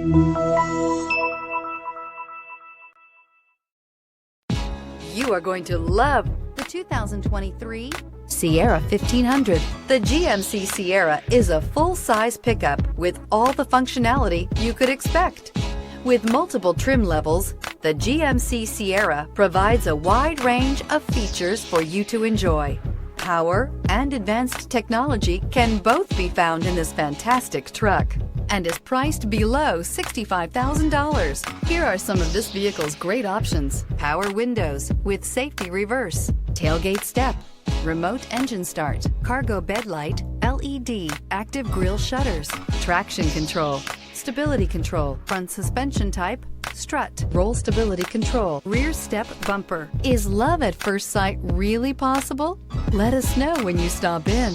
You are going to love the 2023 Sierra 1500. The GMC Sierra is a full-size pickup with all the functionality you could expect. With multiple trim levels, the GMC Sierra provides a wide range of features for you to enjoy. Power and advanced technology can both be found in this fantastic truck and is priced below $65,000. Here are some of this vehicle's great options: power windows with safety reverse, tailgate step, remote engine start, cargo bed light, LED, active grille shutters, traction control, stability control, front suspension type, strut, roll stability control, rear step bumper. Is love at first sight really possible? Let us know when you stop in.